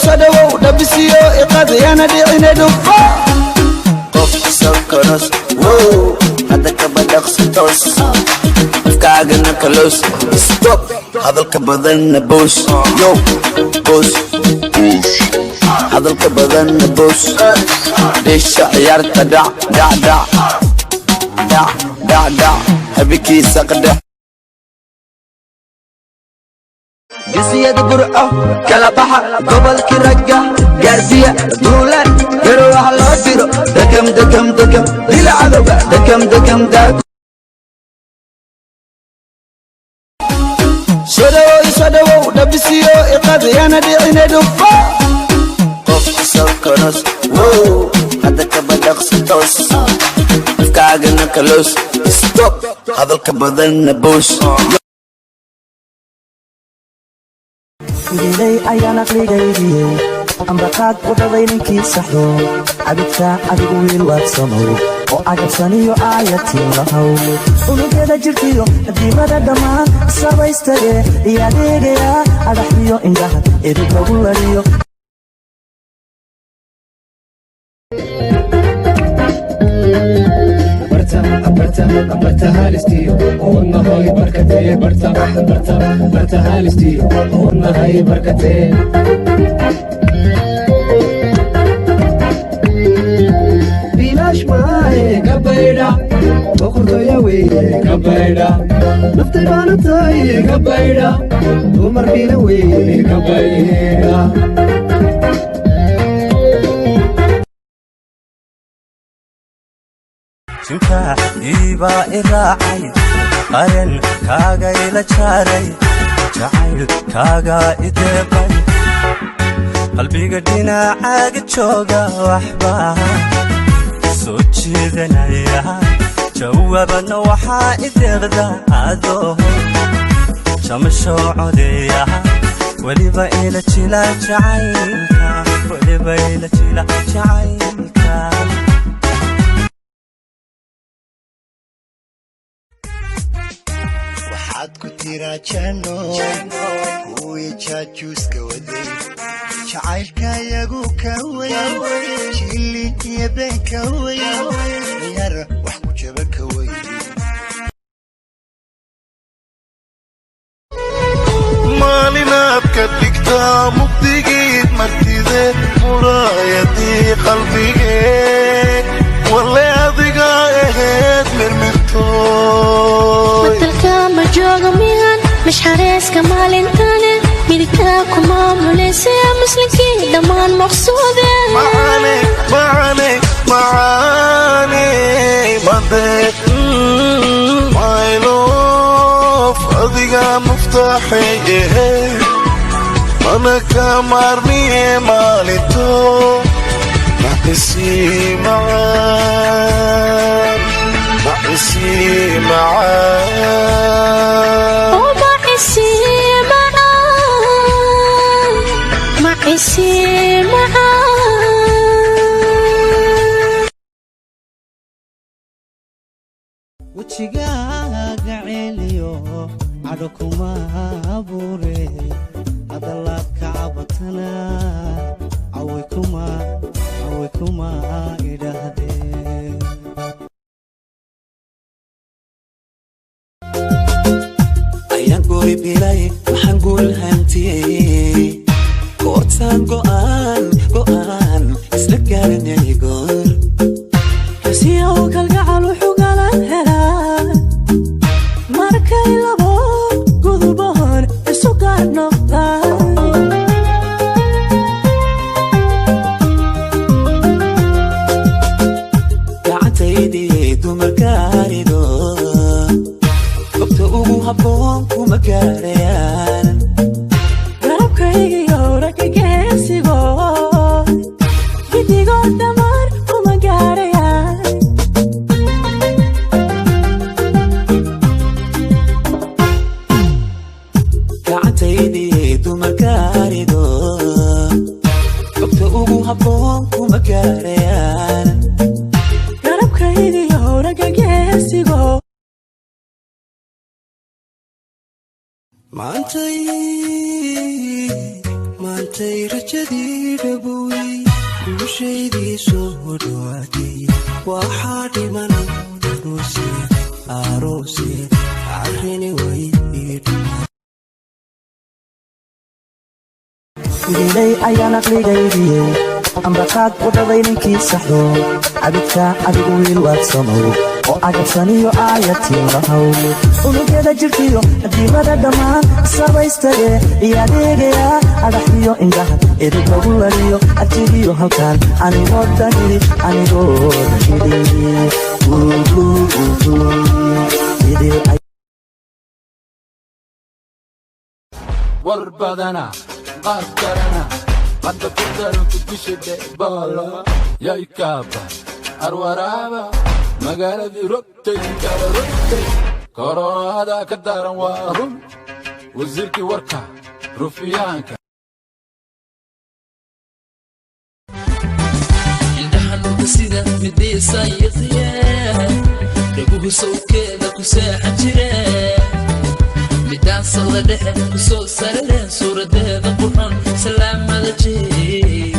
صدوا دبسيو إقاذي أنا دي عيني دفا قف سكرس وو هذا كبدق ستوس فكاقنا كلوس ستوب هذا الكبدن بوش يو بوش هذا الكبدن بوش ليش عيارك دع دع دع دع دع دع هبكي سقدح جسيد برقة كلابحة قبل كرقة قاربية دولار يروح الله ديرو دكم دكم دكم ديل عذبة دكم دكم دكم صدوا دبسيو إقاذي أنا دي عيني دفا قف سكرس وو هذا كبدق ستوس فكاقنا كلوس ستوب هذا الكبدن بوش إلي أيانا قليلي أمرقات وضعيني كي سحو عبدك عبدو الواتسمو وعجب سنيو آياتي لهو ونقيدا جرتيو ديمادا دمان سابا يستغي يا ديغي يا أدحيو إنجاها إذن كبولاريو برتا هالستي قلنا هاي بركتي برتا هالستي قلنا هاي بركتي بلاش معاي كبيرة بخرطو يوي كبيرة نفتي بانتاي كبيرة ومر بيلوي كبيرة شنكا إيبا إراعي قرن كاغا إلا جاري جعيل كاغا إدبي قلبي قدينا عاقد شوقا وحبا سوتشي ذنايا جوابنا وحا إدغدا عدو شمشو عوديا وليبا إلا جيلا جعيلكا وليبا إلا جيلا جعيلكا waxaad ku tiraa janno kuwii jaajuuska waday jacaylkayagu ka weyn jilin iyo been ka weyn yar wax ku jaba ka weyn maalinaad ka dhigtaa mugdigiid martideed muraayadii qalbigeed walle adiga aheed mirmirtooy جوغ ميهان مش حريس كمال انتاني ميدكاكو ماموليسي مسلكي دمان مقصودة معاني معاني معاني مدك my love أذيقا مفتاحي أنا كمارني مالتو نحسي معان معسي معان ومعسي معان معسي معان وجهاga celiyo ado kuma abure hadalaad ka cabatana away kuma idhahdeen goy bilay waxaan guul hantiyey koortaan go'aan isla gaaranay goor kasiyow kalgacal wuxuu galan helaa markay labo gudubahon isu gaar noqdaan gacantaydii dumarkaarido gobta ugu habboon kuma gaarayaan garabkaygiyo ragageensigo gidigoo dhammaan kuma gaarayaan gacantaydii dumarkaarido gaarayaan garabkaygiyo howraga geesigo maantay rajadii dhawowey guushaydii soo dhawaatay waxaa dhiman aroose arrini way idilay ayaan aqligaydiyey ambaqaad wadhaday ninkii saxdo cabidka adigu wiil waadsamow oo agabsaniyo aayatiin lahow unugyada jirkiyo addiimada dhammaan sabaystaye iyo adeegaya adaxiyo indhaha edib lagu laliyo ajigiyo halkaan anigoo dhanidi war badana qaas karana hadda ku daranku dishide boolo yay kaaba arwaraaba magaaladii rogtay kala rogtay koronaada ka daran waa run wasiirkii warka rufiyaanka indhaxanuunka sida midaysa yaqiyaa dhaguhu sawkeeda ku seexan jireen midaansada dhexe ku soo sarareen suuradeeda qurxon salaamada jee